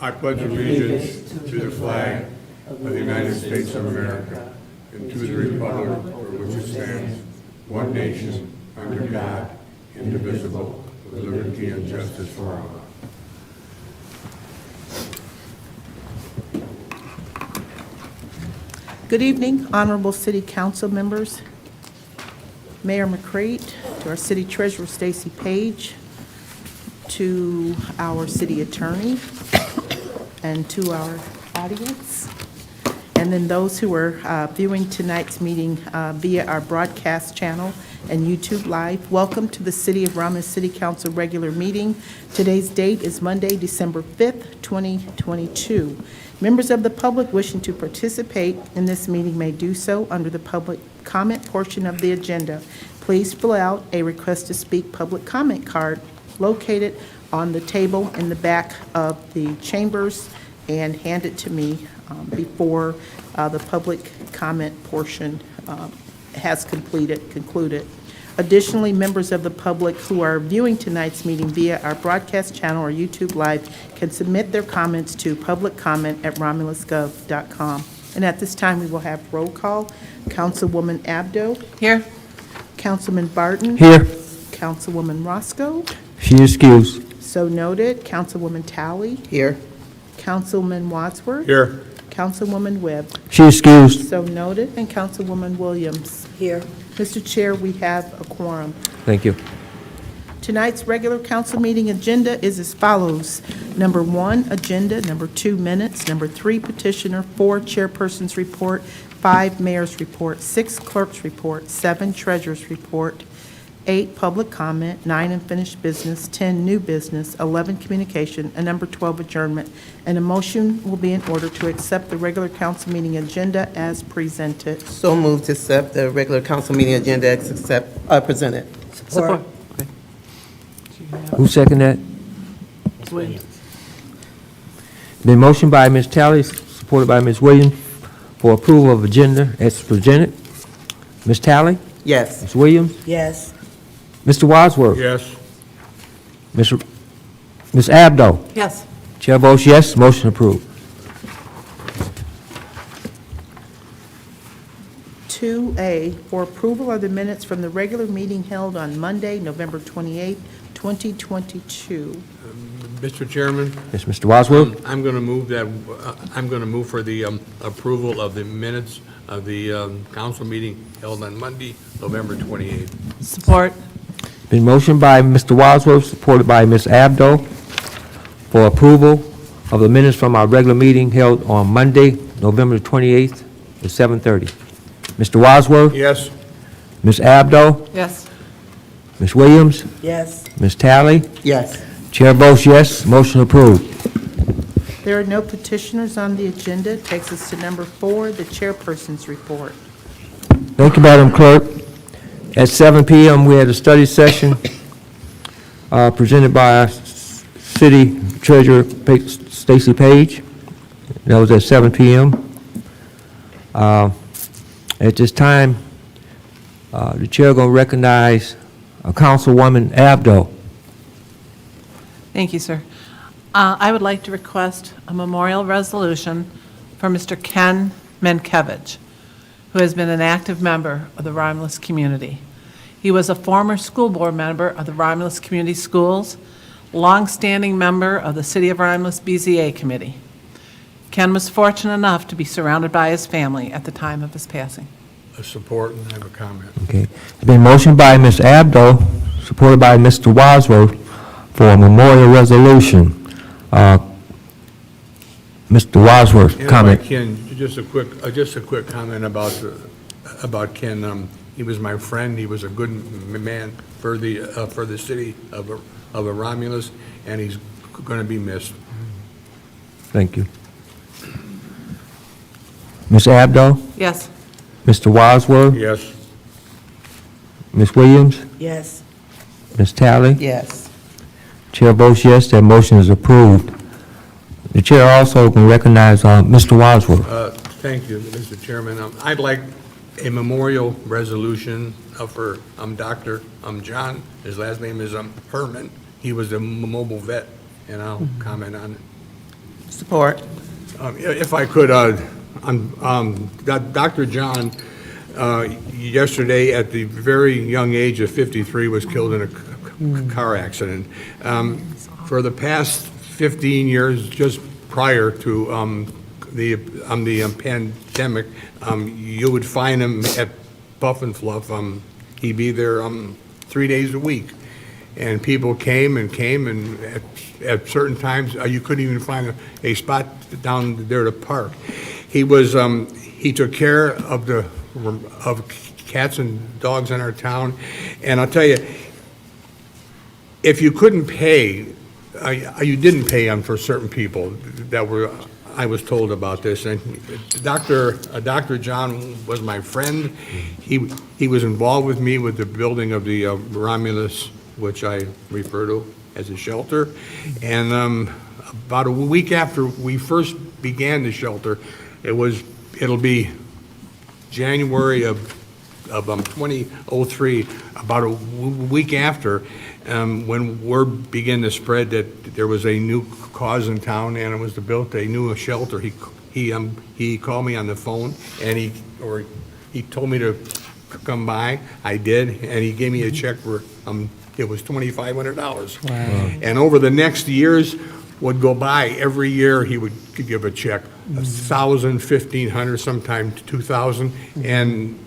I pledge allegiance to the flag of the United States of America and to the republic for which it stands, one nation, under God, indivisible, with liberty and justice for all. Good evening, Honorable City Council members, Mayor McCrate, to our City Treasurer Stacy Page, to our City Attorney, and to our audience, and then those who are viewing tonight's meeting via our broadcast channel and YouTube Live. Welcome to the City of Romulus City Council regular meeting. Today's date is Monday, December 5th, 2022. Members of the public wishing to participate in this meeting may do so under the public comment portion of the agenda. Please fill out a request to speak public comment card located on the table in the back of the chambers and hand it to me before the public comment portion has concluded. Additionally, members of the public who are viewing tonight's meeting via our broadcast channel or YouTube Live can submit their comments to publiccomment@romulusgov.com. And at this time, we will have roll call. Councilwoman Abdo. Here. Councilman Barton. Here. Councilwoman Roscoe. She excused. So noted. Councilwoman Talley. Here. Councilman Wadsworth. Here. Councilwoman Webb. She excused. So noted. And Councilwoman Williams. Here. Mr. Chair, we have a quorum. Thank you. Tonight's regular council meeting agenda is as follows. Number 1, agenda. Number 2, minutes. Number 3, petitioner. 4, chairperson's report. 5, mayor's report. 6, clerk's report. 7, treasurer's report. 8, public comment. 9, unfinished business. 10, new business. 11, communication. And number 12, adjournment. And a motion will be in order to accept the regular council meeting agenda as presented. So moved to accept the regular council meeting agenda as presented. Support. Who seconded that? Been motioned by Ms. Talley, supported by Ms. Williams, for approval of agenda as presented. Ms. Talley? Yes. Ms. Williams? Yes. Mr. Wadsworth? Yes. Ms. Abdo? Yes. Chair votes yes, motion approved. 2A, for approval of the minutes from the regular meeting held on Monday, November 28, 2022. Mr. Chairman, Yes, Mr. Wadsworth? I'm going to move that, I'm going to move for the approval of the minutes of the council meeting held on Monday, November 28th. Support. Been motioned by Mr. Wadsworth, supported by Ms. Abdo, for approval of the minutes from our regular meeting held on Monday, November 28th at 7:30. Mr. Wadsworth? Yes. Ms. Abdo? Yes. Ms. Williams? Yes. Ms. Talley? Yes. Chair votes yes, motion approved. There are no petitioners on the agenda. It takes us to number 4, the chairperson's report. Thank you, Madam Clerk. At 7 p.m., we had a study session presented by our City Treasurer, Stacy Page. That was at 7 p.m. At this time, the chair going to recognize Councilwoman Abdo. Thank you, sir. I would like to request a memorial resolution for Mr. Ken Menkevich, who has been an active member of the Romulus community. He was a former school board member of the Romulus Community Schools, longstanding member of the City of Romulus BZA Committee. Ken was fortunate enough to be surrounded by his family at the time of his passing. A support, and I have a comment. Okay. It's been motioned by Ms. Abdo, supported by Mr. Wadsworth, for a memorial resolution. Mr. Wadsworth, And comment. if I can, just a quick comment about Ken. He was my friend. He was a good man for the city of Romulus, and he's going to be missed. Thank you. Ms. Abdo? Yes. Mr. Wadsworth? Yes. Ms. Williams? Yes. Ms. Talley? Yes. Chair votes yes, that motion is approved. The chair also can recognize Mr. Wadsworth. Thank you, Mr. Chairman. I'd like a memorial resolution for Dr. John. His last name is Herman. He was a mobile vet, and I'll comment on it. Support. If I could, Dr. John, yesterday, at the very young age of 53, was killed in a car accident. For the past 15 years, just prior to the pandemic, you would find him at Buff and Fluff. He'd be there 3 days a week. And people came, and at certain times, you couldn't even find a spot down there to park. He took care of cats and dogs in our town. And I'll tell you, if you couldn't pay, you didn't pay him for certain people that were, I was told about this. And Dr. John was my friend. He was involved with me with the building of the Romulus, which I refer to as a shelter. And about a week after we first began the shelter, it'll be January of 2003, about a week after, when word began to spread that there was a new cause in town and it was to build a new shelter. He called me on the phone, and he told me to come by. I did, and he gave me a check for it was $2,500. Wow. And over the next years would go by, every year he would give a check, $1,000, $1,500, sometimes $2,000. And,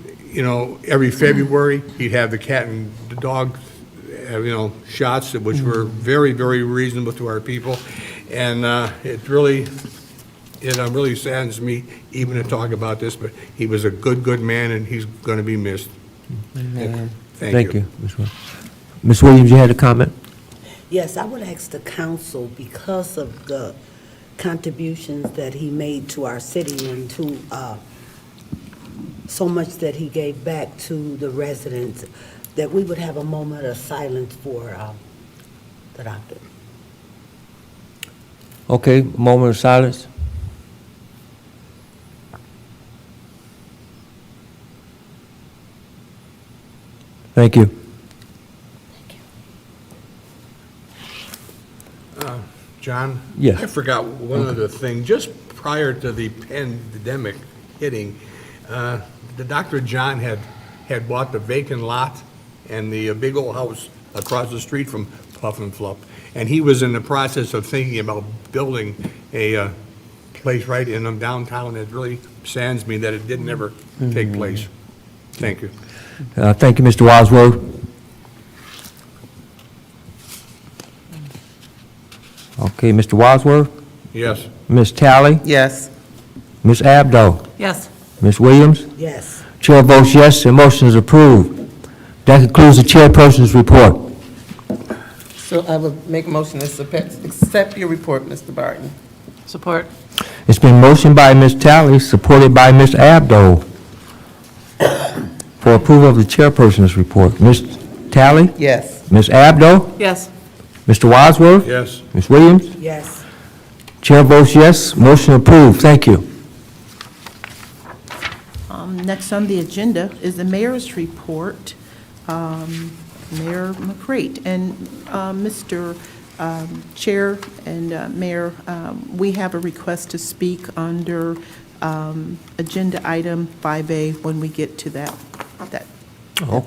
every February, he'd have the cat and the dog, shots, which were very, very reasonable to our people. And it really saddens me even to talk about this, but he was a good man, and he's going to be missed. Thank you. Ms. Williams. Ms. Williams, you had a comment? Yes, I would ask the council, because of the contributions that he made to our city and to so much that he gave back to the residents, that we would have a moment of silence for the doctor. Okay, moment of silence. Thank you. John? Yes. I forgot one other thing. Just prior to the pandemic hitting, the Dr. John had bought the vacant lot and the big old house across the street from Puff and Fluff. And he was in the process of thinking about building a place right in downtown. It really saddens me that it didn't ever take place. Thank you. Thank you, Mr. Wadsworth. Okay, Mr. Wadsworth, Yes. Ms. Talley, Yes. Ms. Abdo, Yes. Ms. Williams. Yes. Chair votes yes, the motion is approved. That concludes the chairperson's report. So I will make a motion to accept your report, Mr. Barton. Support. It's been motioned by Ms. Talley, supported by Ms. Abdo, for approval of the chairperson's report. Ms. Talley, Yes. Ms. Abdo, Yes. Mr. Wadsworth, Yes. Ms. Williams. Yes. Chair votes yes, motion approved. Thank you. Next on the agenda is the mayor's report. Mayor McCrate. And Mr. Chair and Mayor, we have a request to speak under agenda item 5A when we get to that Okay.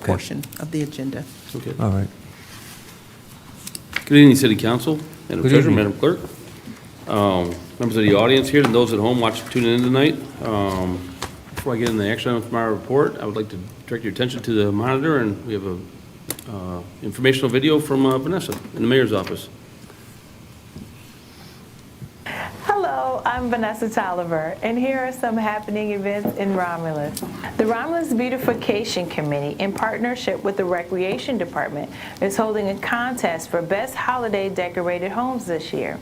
portion of the agenda. Okay. All right. Good evening, City Council, Madam Good Treasurer, evening. Madam Clerk, members of the audience here, and those at home tuning in tonight. Before I get into the action item from our report, I would like to direct your attention to the monitor, and we have a informational video from Vanessa in the mayor's office. Hello, I'm Vanessa Tolliver, and here are some happening events in Romulus. The Romulus Beautification Committee, in partnership with the Recreation Department, is holding a contest for Best Holiday Decorated Homes this year.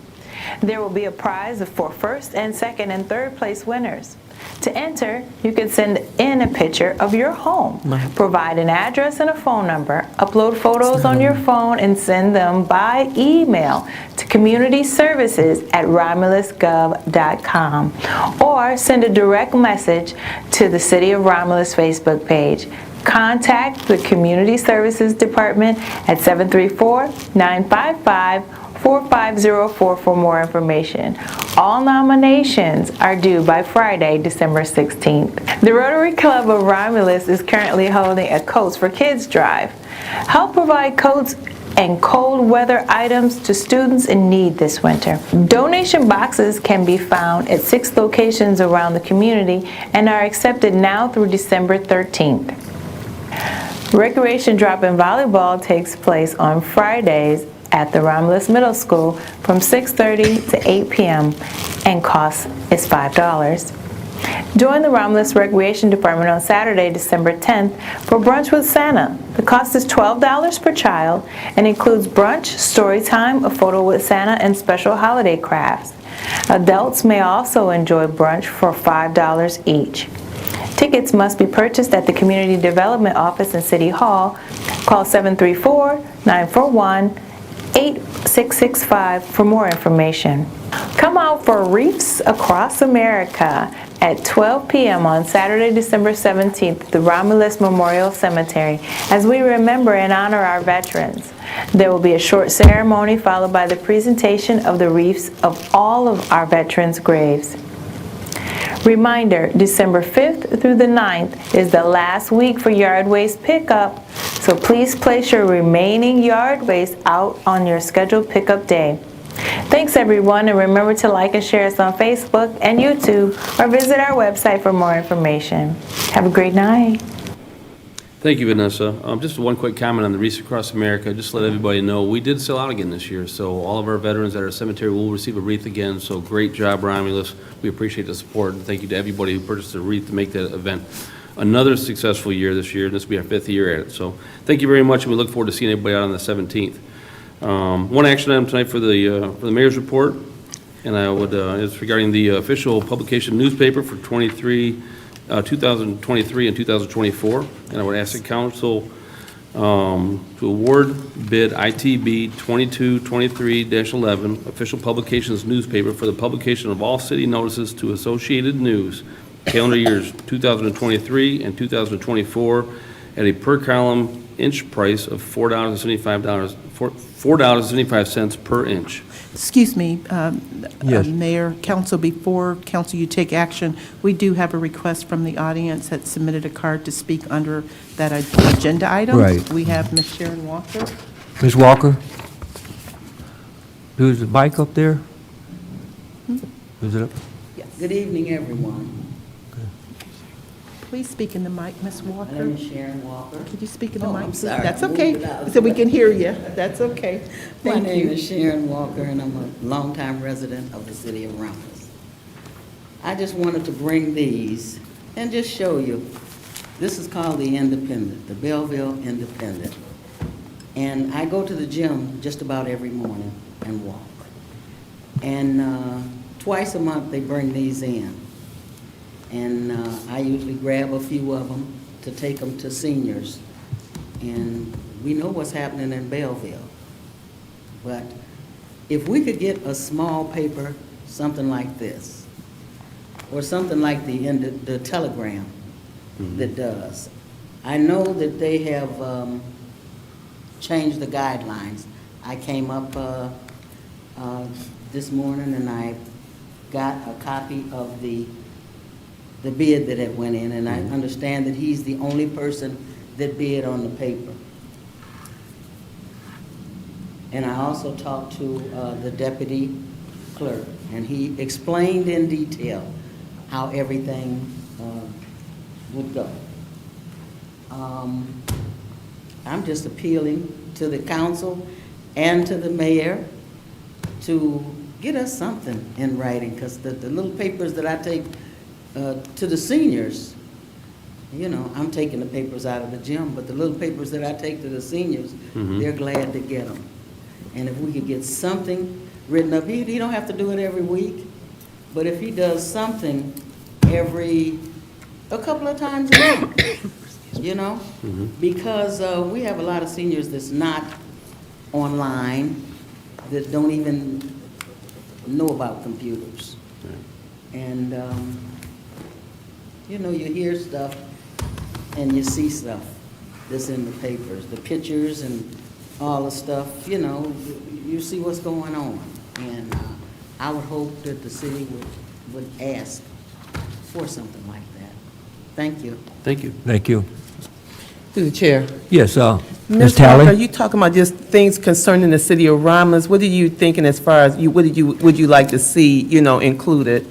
There will be a prize for first and second and third place winners. To enter, you can send in a picture of your home, provide an address and a phone number, upload photos on your phone, and send them by email to communityservices@romulusgov.com, or send a direct message to the City of Romulus Facebook page. Contact the Community Services Department at 734-955 4504 for more information. All nominations are due by Friday, December 16th. The Rotary Club of Romulus is currently holding a Coats for Kids drive. Help provide coats and cold weather items to students in need this winter. Donation boxes can be found at 6 locations around the community and are accepted now through December 13th. Recreation drop-in volleyball takes place on Fridays at the Romulus Middle School from 6:30 to 8 p.m. and cost is $5. Join the Romulus Recreation Department on Saturday, December 10th for Brunch with Santa. The cost is $12 per child and includes brunch, story time, a photo with Santa, and special holiday crafts. Adults may also enjoy brunch for $5 each. Tickets must be purchased at the Community Development Office in City Hall. Call 734-941-8665 for more information. Come out for Reefs Across America at 12 p.m. on Saturday, December 17th at the Romulus Memorial Cemetery as we remember and honor our veterans. There will be a short ceremony followed by the presentation of the wreaths of all of our veterans' graves. Reminder, December 5th through the 9th is the last week for yard waste pickup, so please place your remaining yard waste out on your scheduled pickup day. Thanks everyone, and remember to like and share us on Facebook and YouTube or visit our website for more information. Have a great night. Thank you, Vanessa. Just one quick comment on the Wreaths Across America. Just to let everybody know, we did sell out again this year, so all of our veterans at our cemetery will receive a wreath again, so great job, Romulus. We appreciate the support, and thank you to everybody who purchased a wreath to make that event another successful year this year. This will be our 5th year at it, so thank you very much, and we look forward to seeing everybody out on the 17th. One action item tonight for the mayor's report, and it's regarding the official publication newspaper for 2023 and 2024. And I would ask the council to award bid ITB 2223-11 official publications newspaper for the publication of all city notices to Associated News calendar years 2023 and 2024 at a per column inch price of $4.75 per inch. Excuse me, Yes. Mayor, council, before council you take action, we do have a request from the audience that submitted a card to speak under that agenda item. Right. We have Ms. Sharon Walker. Ms. Walker? Who's the mic up there? Is it up? Good evening, everyone. Please speak in the mic, Ms. My Walker. name is Sharon Walker. Could you speak in the Oh, mic? I'm please? sorry. That's I moved okay, it out. so we can hear you. That's okay. My Thank name you. is Sharon Walker, and I'm a longtime resident of the city of Romulus. I just wanted to bring these and just show you. This is called the Independent, the Belleville Independent. And I go to the gym just about every morning and walk. And twice a month, they bring these in. And I usually grab a few of them to take them to seniors. And we know what's happening in Belleville. But if we could get a small paper, something like this, or something like the Telegram that does. I know that they have changed the guidelines. I came up this morning and I got a copy of the bid that had went in, and I understand that he's the only person that bid on the paper. And I also talked to the deputy clerk, and he explained in detail how everything would go. I'm just appealing to the council and to the mayor to get us something in writing, because the little papers that I take to the seniors, you know, I'm taking the papers out of the gym, but the little papers that I take to the seniors, they're glad to get them. And if we could get something written up, he don't have to do it every week, but if he does something a couple of times a month, you know? Because we have a lot of seniors that's not online, that don't even know about computers. And, you know, you hear stuff and you see stuff that's in the papers, the pictures and all the stuff, you know, you see what's going on. And I would hope that the city would ask for something like that. Thank you. Thank you. Thank you. To the chair. Yes, Ms. Ms. Talley? Walker, you talking about just things concerning the city of Romulus. What are you thinking as far as, would you like to see, included?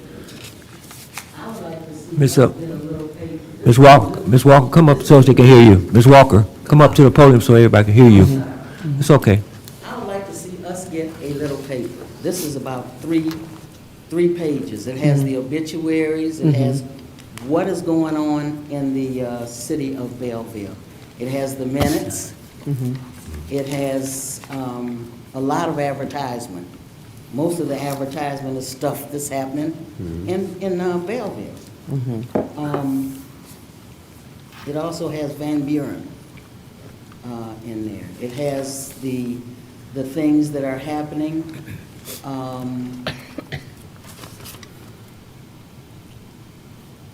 I would like to see Miss, us get a little paper. Ms. Walker, come up so they can hear you. Ms. Walker, come up to the podium so everybody can hear you. It's okay. I would like to see us get a little paper. This is about three pages. It has the obituaries, it has what is going on in the city of Belleville. It has the minutes. It has a lot of advertisement. Most of the advertisement is stuff that's happening in Belleville. It also has Van Buren in there. It has the things that are happening.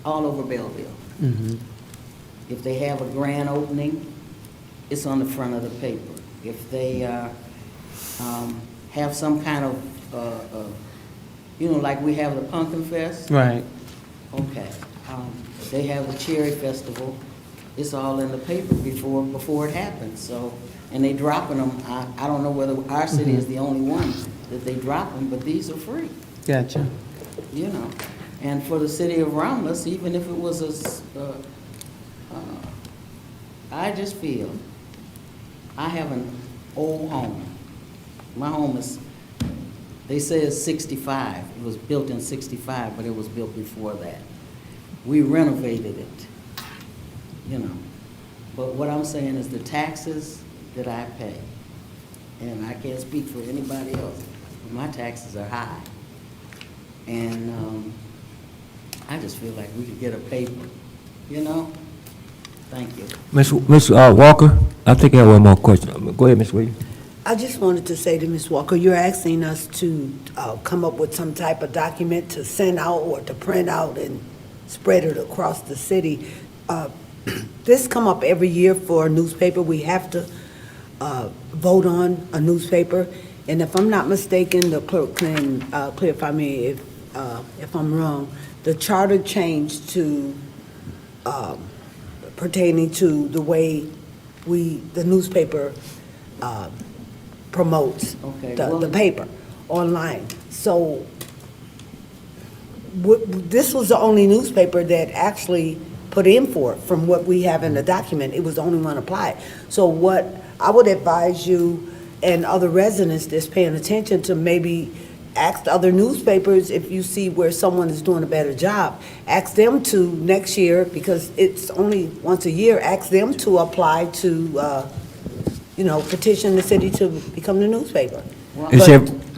All over Belleville. If they have a grand opening, it's on the front of the paper. If they have some kind of, like we have the Pumpkin Fest. Right. Okay. They have the Cherry Festival. It's all in the paper before it happens. So, and they dropping them. I don't know whether our city is the only one that they drop them, but these are free. Gotcha. And for the city of Romulus, even if it was I just feel, I have an old home. My home is, they say it's 65. It was built in 65, but it was built before that. We renovated it, But what I'm saying is the taxes that I pay, and I can't speak for anybody else, but my taxes are high. And I just feel like we could get a paper, Thank you. Ms. Walker, I think I have one more question. Go ahead, Ms. Williams. I just wanted to say to Ms. Walker, you're asking us to come up with some type of document to send out or to print out and spread it across the city. This come up every year for a newspaper. We have to vote on a newspaper. And if I'm not mistaken, the clerk can clarify me if I'm wrong, the charter changed to pertaining to the way the newspaper promotes the paper online. So this was the only newspaper that actually put in for it from what we have in the document. It was the only one applied. So what I would advise you and other residents that's paying attention to maybe ask the other newspapers if you see where someone is doing a better job. Ask them to next year, because it's only once a year, ask them to apply to, petition the city to become the newspaper. Well,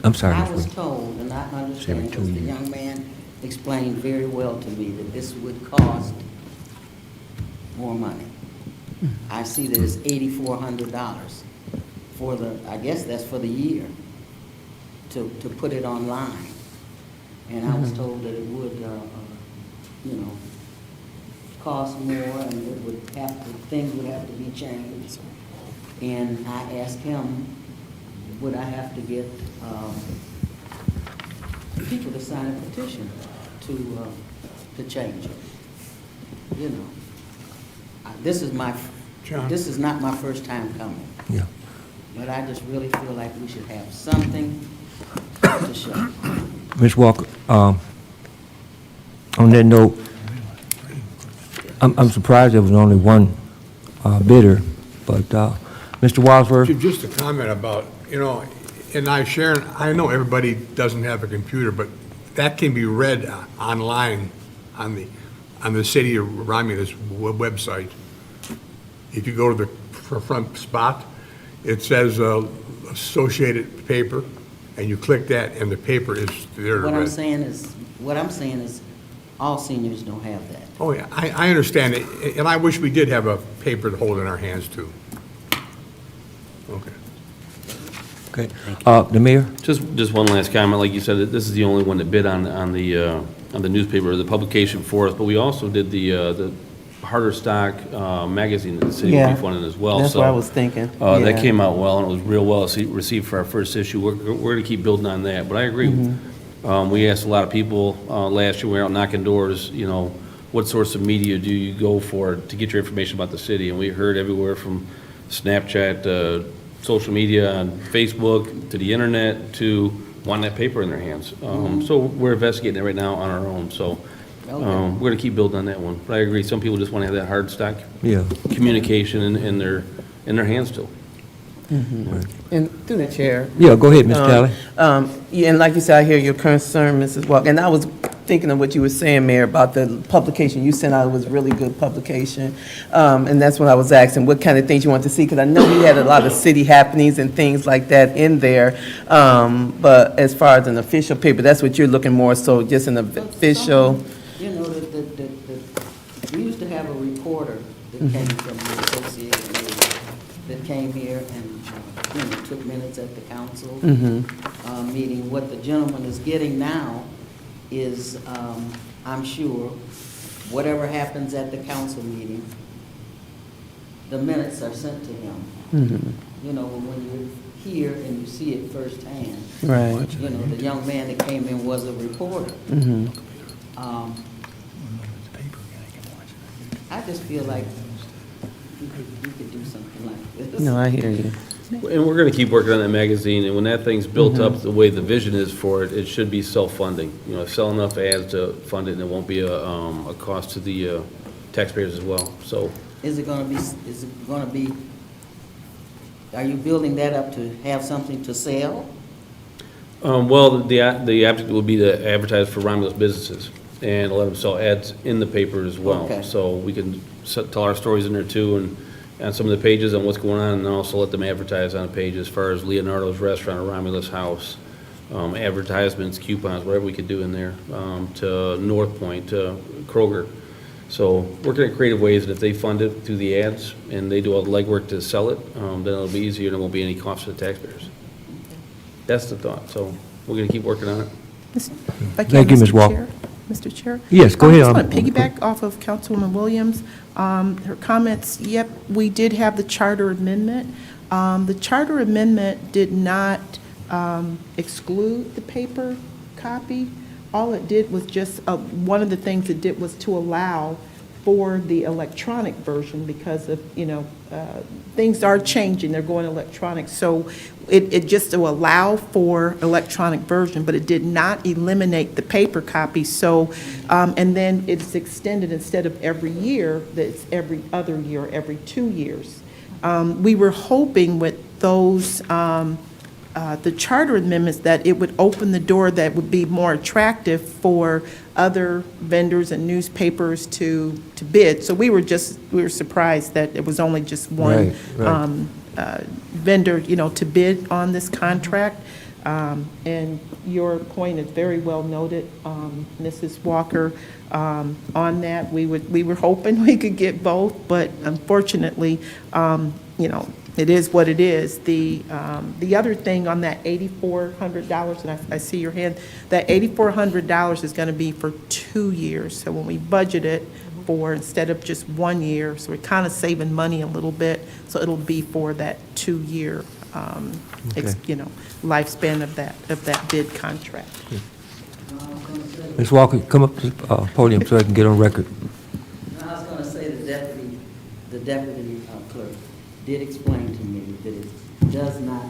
I'm sorry, I Ms. was Williams. told, and I understand, because the young man explained very well to me that this would cost more money. I see that it's $8,400 for I guess that's for the year, to put it online. And I was told that it would, cost more, and it would things would have to be changed. And I asked him, would I have to get people to sign a petition to change it? This is this is not my first time coming. Yeah. But I just really feel like we should have something to show. Ms. Walker, on that note, I'm surprised there was only one bidder, but Mr. Wadsworth? Just a comment about, and Sharon, I know everybody doesn't have a computer, but that can be read online on the city of Romulus website. If you go to the front spot, it says Associated Paper, and you click that, and the paper is there to What read. I'm saying is, all seniors don't have that. Oh, yeah, I understand it, and I wish we did have a paper to hold in our hands, too. Okay. Okay. The mayor? Just one last comment. Like you said, this is the only one that bid on the newspaper, the publication for us, but we also did the harder stock magazine that the city will Yeah, be funding as well. that's So, what I was thinking. That Yeah. came out well, and it was real well received for our first issue. We're going to keep building on that, but I agree. We asked a lot of people last year, we were out knocking doors, you know, what sorts of media do you go for to get your information about the city? And we heard everywhere from Snapchat, social media, on Facebook, to the internet, to wanting that paper in their hands. So we're investigating it right now on our own, so we're going to keep building on that one. But I agree, some people just want to have that hard stock Yeah. communication in their hands still. And through the chair. Yeah, go ahead, Ms. Talley. Yeah, and like you said, I hear your concern, Mrs. Walker, and I was thinking of what you were saying, Mayor, about the publication you sent out. It was a really good publication, and that's what I was asking, what kind of things you want to see, because I know we had a lot of city happenings and things like that in there, but as far as an official paper, that's what you're looking more, so just an official. You know, we used to have a reporter that came from the association that came here and, you know, took minutes at the council meeting. What the gentleman is getting now is, I'm sure, whatever happens at the council meeting, the minutes are sent to him. You know, when you're here and you see it firsthand. Right. You know, the young man that came in was a reporter. I just feel like we could do something like this. No, I hear you. And we're going to keep working on that magazine, and when that thing's built up the way the vision is for it, it should be self-funding. You know, sell enough ads to fund it, and it won't be a cost to the taxpayers as well, so. Is it gonna be, are you building that up to have something to sell? Well, the object will be to advertise for Romulus businesses and let them sell ads in the paper as well. Okay. So we can tell our stories in there too, and on some of the pages on what's going on, and then also let them advertise on a page as far as Leonardo's Restaurant or Romulus House, advertisements, coupons, whatever we could do in there, to North Point, to Kroger. So working at creative ways, and if they fund it through the ads and they do all the legwork to sell it, then it'll be easier and there won't be any cost to the taxpayers. That's the thought, so we're going to keep working on it. If I can, Thank you, Ms. Mr. Walker. Chair. Mr. Chair? Yes, go ahead. I just want to piggyback off of Councilwoman Williams. Her comments, yep, we did have the charter amendment. The charter amendment did not exclude the paper copy. All it did was just, one of the things it did was to allow for the electronic version because of, you know, things are changing, they're going electronic. So it just to allow for electronic version, but it did not eliminate the paper copy. So, and then it's extended instead of every year, that it's every other year, every 2 years. We were hoping with those, the charter amendments, that it would open the door, that would be more attractive for other vendors and newspapers to bid. So we were surprised that it was only just one Right. vendor, you know, to bid on this contract. And your point is very well noted, Mrs. Walker, on that. We were hoping we could get both, but unfortunately, you know, it is what it is. The other thing on that $8,400, and I see your hand, that $8,400 is going to be for 2 years. So when we budget it for, instead of just 1 year, so we're kind of saving money a little bit. So it'll be for that 2-year, you know, lifespan of that bid contract. Ms. Walker, come up to the podium so I can get on record. I was gonna say the deputy clerk did explain to me that it does not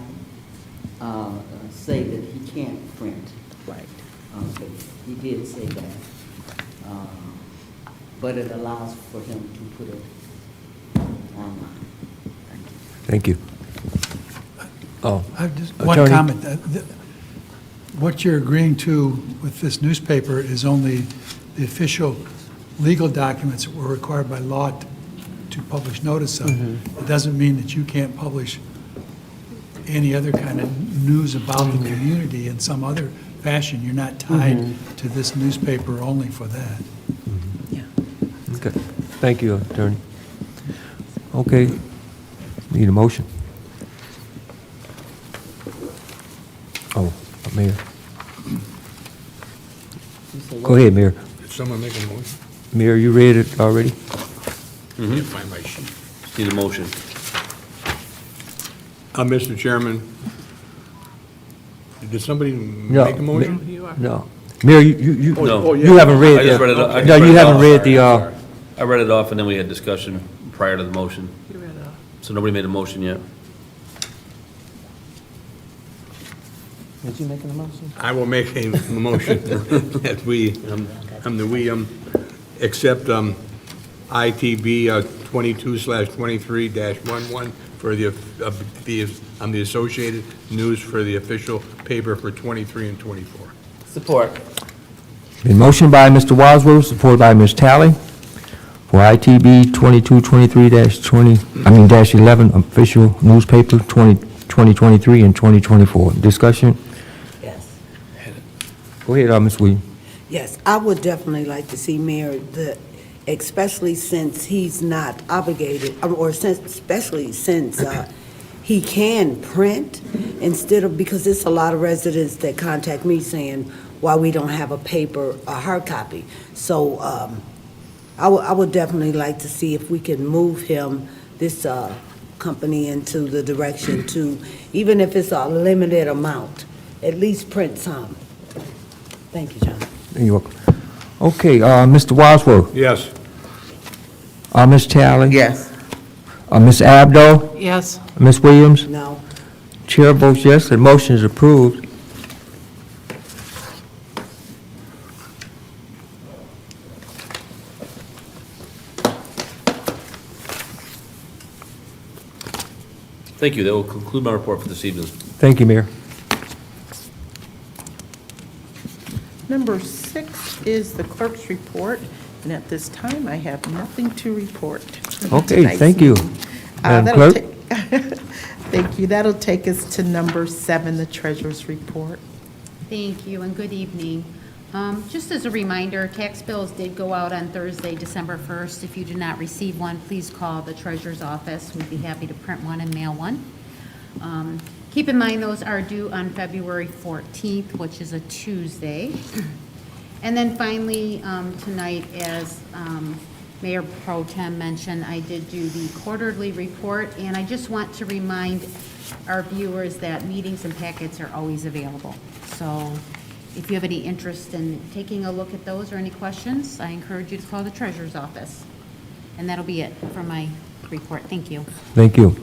say that he can't print. Right. But he did say that. But it allows for him to put it online. Thank you. Oh, I have just one Attorney? comment. What you're agreeing to with this newspaper is only the official legal documents that were required by law to publish notice of. It doesn't mean that you can't publish any other kind of news about the community in some other fashion. You're not tied to this newspaper only for that. Yeah. okay. Thank you, Attorney. Okay. Need a motion? Oh, Mayor. Go ahead, Mayor. Did someone make a motion? Mayor, you read it already? Can't find my sheet. Need a motion. Mr. Chairman, did somebody No. make a motion? No. Mayor, you No. yeah. you haven't read. I just read it. I just No, read you it haven't off. read the, Sorry. I read it off, and then we had discussion prior to the motion. You read it off. So nobody made a motion yet. Did you make a motion? I will make a motion that we, accept ITB 22/23-11 for the Associated News for the official paper for 23 and 24. Support. Been motioned by Mr. Wadsworth, supported by Ms. Talley, for ITB 2223-20, -11, official newspaper 2023 and 2024. Discussion? Yes. Go ahead, Ms. Williams. Yes, I would definitely like to see Mayor, especially since he's not obligated, especially since he can print instead of, because there's a lot of residents that contact me saying why we don't have a paper, a hard copy. So I would definitely like to see if we can move him, this company, into the direction to, even if it's a limited amount, at least print some. Thank you, John. You're welcome. Okay, Mr. Wadsworth, Yes. Ms. Talley? Yes. Ms. Abdo? Yes. Ms. Williams? No. Chair votes yes, the motion is approved. Thank you. That will conclude my report for this evening. Thank you, Mayor. Number 6 is the clerk's report, and at this time, I have nothing to report. Okay, Tonight's thank you. meeting. Madam That'll Clerk? Thank you. That'll take us to number 7, the treasurer's report. Thank you, and good evening. Just as a reminder, tax bills did go out on Thursday, December 1st. If you did not receive one, please call the treasurer's office. We'd be happy to print one and mail one. Keep in mind, those are due on February 14th, which is a Tuesday. And then finally, tonight, as Mayor Pro Tem mentioned, I did do the quarterly report, and I just want to remind our viewers that meetings and packets are always available. So if you have any interest in taking a look at those or any questions, I encourage you to call the treasurer's office. And that'll be it for my report. Thank you. Thank you.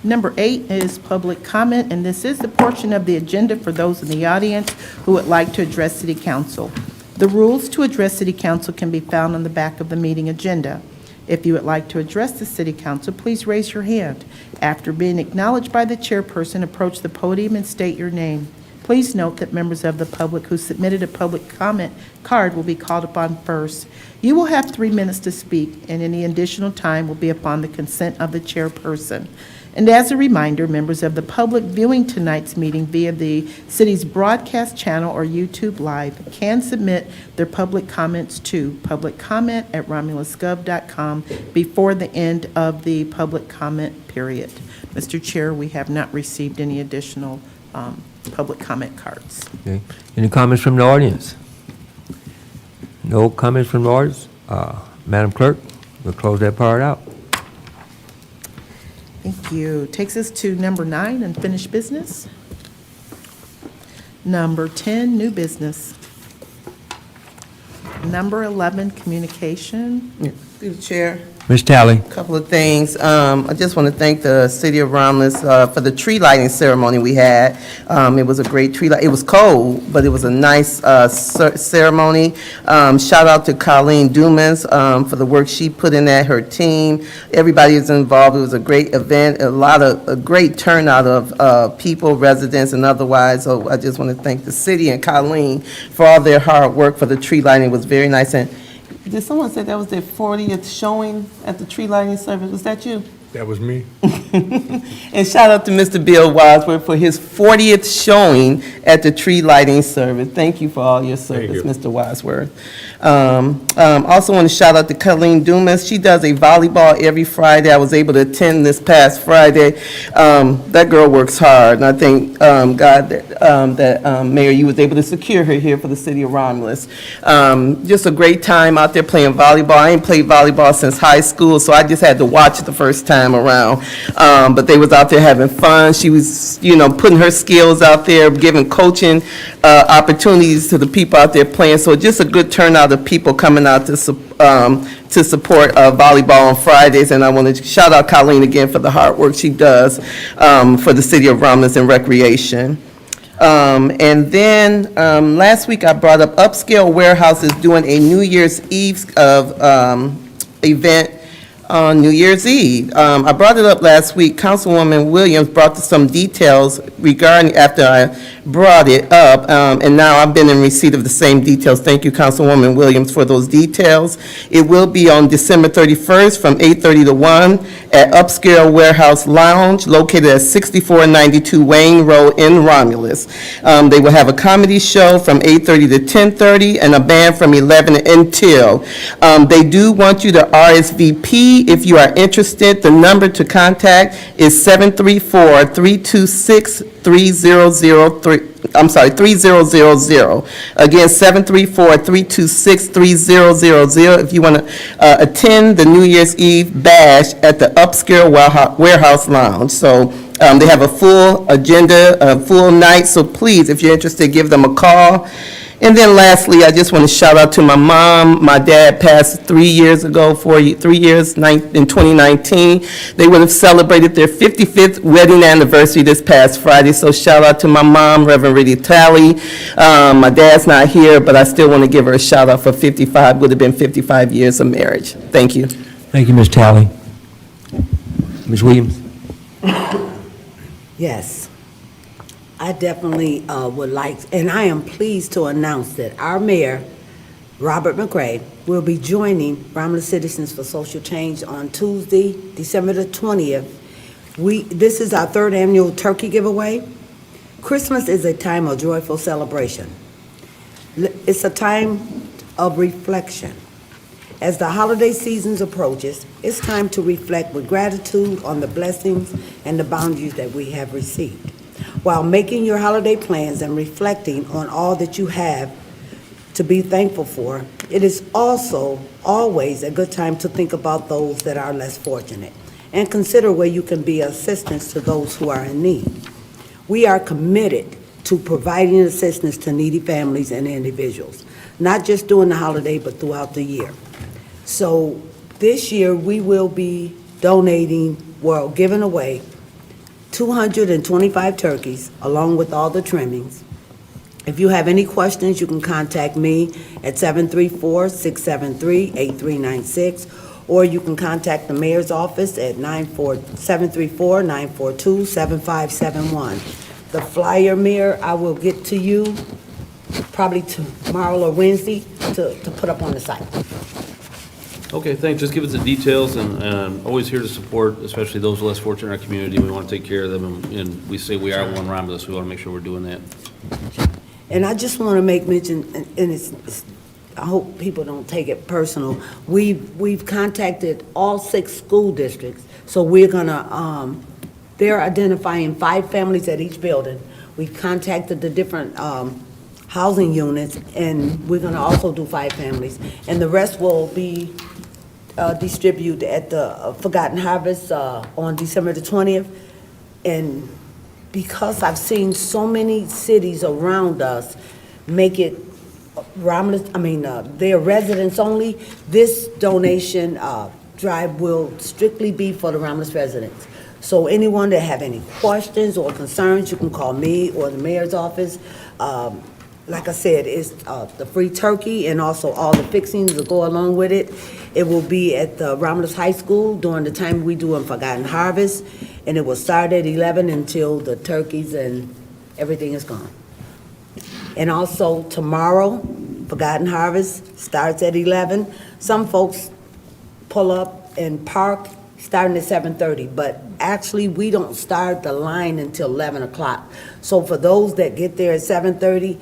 Number 8 is public comment, and this is the portion of the agenda for those in the audience who would like to address City Council. The rules to address City Council can be found on the back of the meeting agenda. If you would like to address the City Council, please raise your hand. After being acknowledged by the chairperson, approach the podium and state your name. Please note that members of the public who submitted a public comment card will be called upon first. You will have 3 minutes to speak, and any additional time will be upon the consent of the chairperson. And as a reminder, members of the public viewing tonight's meeting via the city's broadcast channel or YouTube Live can submit their public comments to publiccomment@romulusgov.com before the end of the public comment period. Mr. Chair, we have not received any additional public comment cards. Okay. Any comments from the audience? No comments from the audience? Madam Clerk, we'll close that part out. Thank you. Takes us to number 9, unfinished business. Number 10, new business. Number 11, communication. Through the chair. Ms. Talley? Couple of things. I just want to thank the city of Romulus for the tree lighting ceremony we had. It was a great tree light. It was cold, but it was a nice ceremony. Shout out to Colleen Dumans for the work she put in at her team. Everybody is involved. It was a great event, a great turnout of people, residents, and otherwise. So I just want to thank the city and Colleen for all their hard work for the tree lighting. It was very nice. And did someone say that was their 40th showing at the tree lighting service? Was that you? That was me. And shout out to Mr. Bill Wadsworth for his 40th showing at the tree lighting service. Thank you for all your service, you. Mr. Wadsworth. Also want to shout out to Colleen Dumas. She does a volleyball every Friday. I was able to attend this past Friday. That girl works hard, and I thank God that Mayor, you was able to secure her here for the city of Romulus. Just a great time out there playing volleyball. I ain't played volleyball since high school, so I just had to watch it the first time around. But they was out there having fun. She was, putting her skills out there, giving coaching opportunities to the people out there playing. So just a good turnout of people coming out to support volleyball on Fridays. And I want to shout out Colleen again for the hard work she does for the city of Romulus and recreation. And then last week I brought up Upscale Warehouse is doing a New Year's Eve event on New Year's Eve. I brought it up last week. Councilwoman Williams brought some details regarding after I brought it up, and now I've been in receipt of the same details. Thank you, Councilwoman Williams, for those details. It will be on December 31st from 8:30 to 1 at Upscale Warehouse Lounge located at 6492 Wayne Road in Romulus. They will have a comedy show from 8:30 to 10:30 and a band from 11 until. They do want you to RSVP if you are interested. The number to contact is 734-326-3003. I'm sorry, 3000. Again, 734-326-3000 if you want to attend the New Year's Eve bash at the Upscale Warehouse Lounge. So they have a full agenda, a full night, so please, if you're interested, give them a call. And then lastly, I just want to shout out to my mom. My dad passed 3 years ago, 3 years in 2019. They would have celebrated their 55th wedding anniversary this past Friday. So shout out to my mom, Reverend Riddy Talley. My dad's not here, but I still want to give her a shout out for 55, would have been 55 years of marriage. Thank you. Thank you, Ms. Talley. Ms. Williams? Yes. I definitely would like, and I am pleased to announce that our mayor, Robert McCray, will be joining Romulus Citizens for Social Change on Tuesday, December the 20th. This is our third annual turkey giveaway. Christmas is a time of joyful celebration. It's a time of reflection. As the holiday season approaches, it's time to reflect with gratitude on the blessings and the bounties that we have received. While making your holiday plans and reflecting on all that you have to be thankful for, it is also always a good time to think about those that are less fortunate and consider where you can be assistance to those who are in need. We are committed to providing assistance to needy families and individuals, not just during the holiday, but throughout the year. So this year, we will be giving away 225 turkeys, along with all the trimmings. If you have any questions, you can contact me at 734-673-8396, or you can contact the mayor's office at 734-942-7571. The flyer, Mayor, I will get to you probably tomorrow or Wednesday to put up on the site. Okay, thanks. Just give us the details, and always here to support, especially those less fortunate in our community. We want to take care of them, and we say we are one Romulus. We want to make sure we're doing that. And I just want to make mention, and I hope people don't take it personal. We've contacted all 6 school districts, so we're gonna, they're identifying 5 families at each building. We've contacted the different housing units, and we're gonna also do 5 families. And the rest will be distributed at the Forgotten Harvest on December the 20th. And because I've seen so many cities around us make it Romulus, their residents only, this donation drive will strictly be for the Romulus residents. So anyone that have any questions or concerns, you can call me or the mayor's office. Like I said, it's the free turkey and also all the fixings that go along with it. It will be at the Romulus High School during the time we do in Forgotten Harvest, and it will start at 11 until the turkeys and everything is gone. And also tomorrow, Forgotten Harvest starts at 11. Some folks pull up and park starting at 7:30, but actually, we don't start the line until 11 o'clock. So for those that get there at 7:30,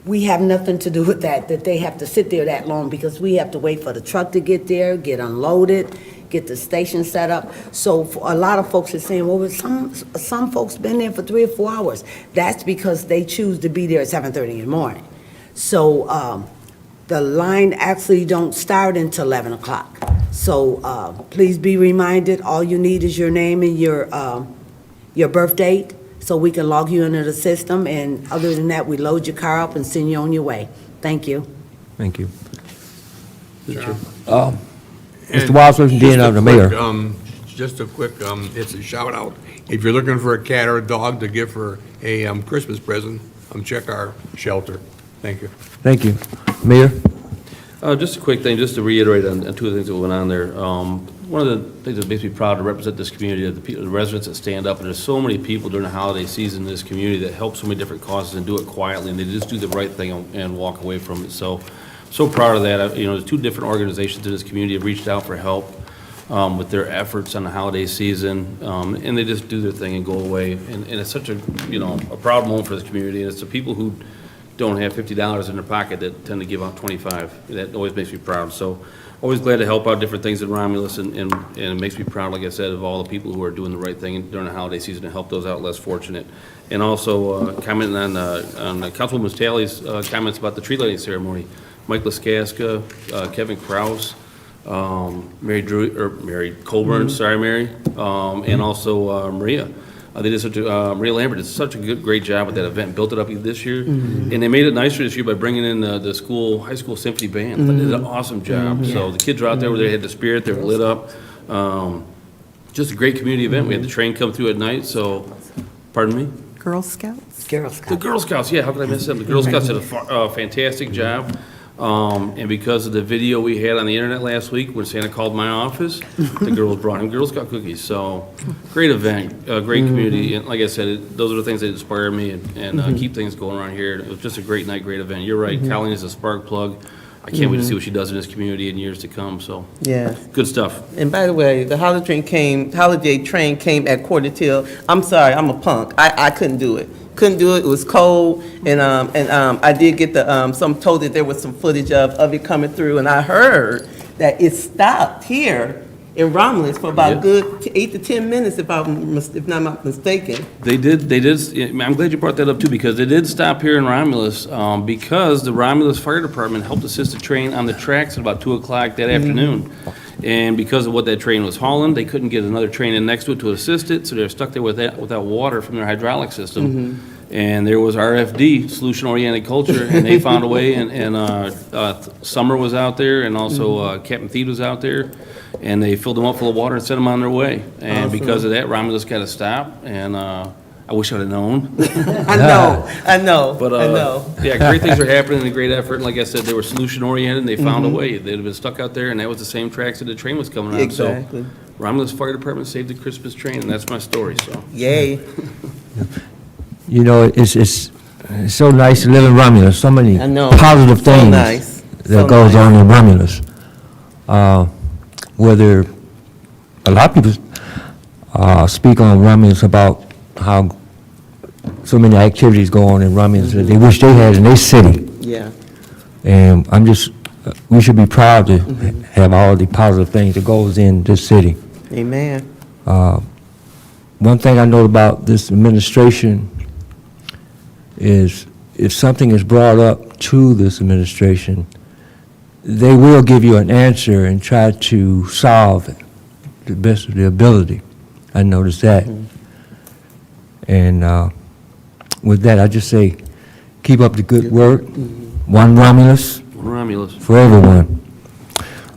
we have nothing to do with that they have to sit there that long, because we have to wait for the truck to get there, get unloaded, get the station set up. So for a lot of folks are saying, well, some folks been there for 3 or 4 hours. That's because they choose to be there at 7:30 in the morning. So the line actually don't start until 11 o'clock. So please be reminded, all you need is your name and your birth date, so we can log you into the system, and other than that, we load your car up and send you on your way. Thank you. Thank you. And Mr. Wadsworth, and then the mayor. Just a quick, it's a shout out. If you're looking for a cat or a dog to give for a Christmas present, check our shelter. Thank you. Thank you. Mayor? Just a quick thing, just to reiterate on two of the things that went on there. One of the things that makes me proud to represent this community are the residents that stand up, and there's so many people during the holiday season in this community that help so many different causes and do it quietly, and they just do the right thing and walk away from it. So proud of that. There's 2 different organizations in this community have reached out for help with their efforts on the holiday season, and they just do their thing and go away. And it's such a proud moment for this community, and it's the people who don't have $50 in their pocket that tend to give out 25. That always makes me proud. So always glad to help out different things in Romulus, and it makes me proud, like I said, of all the people who are doing the right thing during the holiday season to help those out less fortunate. And also commenting on Councilwoman Talley's comments about the tree lighting ceremony. Mike Laskaska, Kevin Kraus, Mary Colburn, sorry, Mary, and also Maria. They did Maria Lambert did such a great job with that event, built it up this year, and they made it nicer this year by bringing in the high school symphony band. They did an awesome job. So the kids are out there where they had the spirit, they're lit up. Just a great community event. We had the train come through at night, so, pardon me? Girl Scouts? The Girl Scouts, yeah, how could I miss them? The Girl Scouts did a fantastic job. And because of the video we had on the internet last week when Santa called my office, the girls brought him Girl Scout cookies. So, great event, great community, and like I said, those are the things that inspire me and keep things going around here. It was just a great night, great event. You're right, Colleen is a spark plug. I can't wait to see what she does in this community in years to come, so. Yes. Good stuff. And by the way, the holiday train came at 1:45. I'm sorry, I'm a punk. I couldn't do it. It was cold, and I did get told that there was some footage of it coming through, and I heard that it stopped here in Romulus for about a good 8 to 10 minutes, if not mistaken. They did, I'm glad you brought that up too, because they did stop here in Romulus, because the Romulus Fire Department helped assist the train on the tracks at about 2 o'clock that afternoon. And because of what that train was hauling, they couldn't get another train in next to it to assist it, so they were stuck there without water from their hydraulic system. And there was RFD, Solution-Oriented Culture, and they found a way, and Summer was out there, and also Captain Thede was out there, and they filled them up full of water and sent them on their way. And because of that, Romulus got to stop, and I wish I'd have known. I know. But, yeah, great things are happening and a great effort. And like I said, they were solution-oriented, and they found a way. They'd have been stuck out there, and that was the same tracks that the train was coming on. Exactly. So Romulus Fire Department saved the Christmas train, and that's my story, so. Yay. It's so nice to live in Romulus, so many I know. positive So things nice. that So goes nice. on in Romulus. Whether, a lot of people speak on Romulus about how so many activities go on in Romulus that they wish they had in their city. Yeah. And we should be proud to have all the positive things that goes in this city. Amen. One thing I know about this administration is if something is brought up to this administration, they will give you an answer and try to solve it to the best of their ability. I noticed that. And with that, I just say, keep up the good work. One Romulus Romulus. for everyone.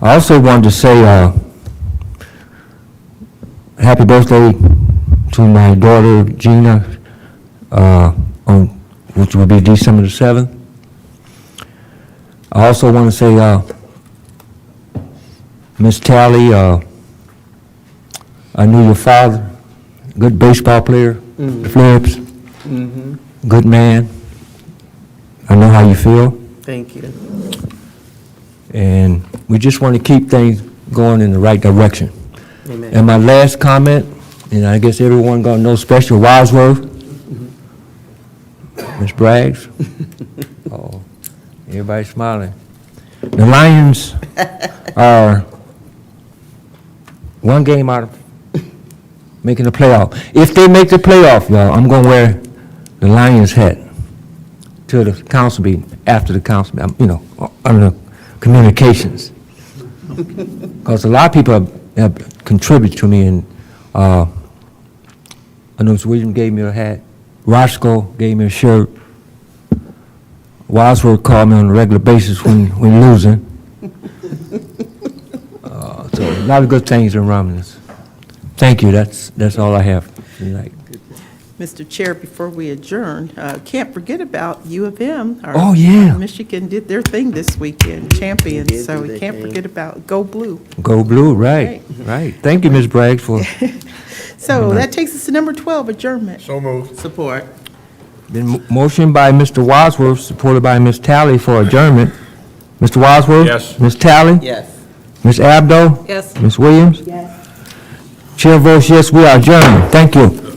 I also wanted to say happy birthday to my daughter Gina, which will be December the 7th. I also want to say, Miss Talley, I knew your father, good baseball player, Flips, good man. I know how you feel. Thank you. And we just want to keep things going in the right direction. Amen. And my last comment, and I guess everyone gonna know Special Wadsworth, Ms. Braggs. Oh, everybody's smiling. The Lions are one game out of making the playoff. If they make the playoff, y'all, I'm gonna wear the Lions hat to the council meeting, after the council, under communications. Because a lot of people have contributed to me, and I know William gave me a hat, Roscoe gave me a shirt, Wadsworth called me on a regular basis when losing. So a lot of good things in Romulus. Thank you, that's all I have tonight. Mr. Chair, before we adjourn, can't forget about U of M. Oh, yeah. Michigan did their thing this weekend, champions, so we can't forget about Go Blue. Go Blue, right. Thank you, Ms. Braggs, for, So that takes us to number 12, adjournment. So moved. Support. been motioned by Mr. Wadsworth, supported by Ms. Talley for adjournment. Mr. Wadsworth? Yes. Ms. Talley? Yes. Ms. Abdo? Yes. Ms. Williams? Yes. Chair votes yes, we are adjourned. Thank you.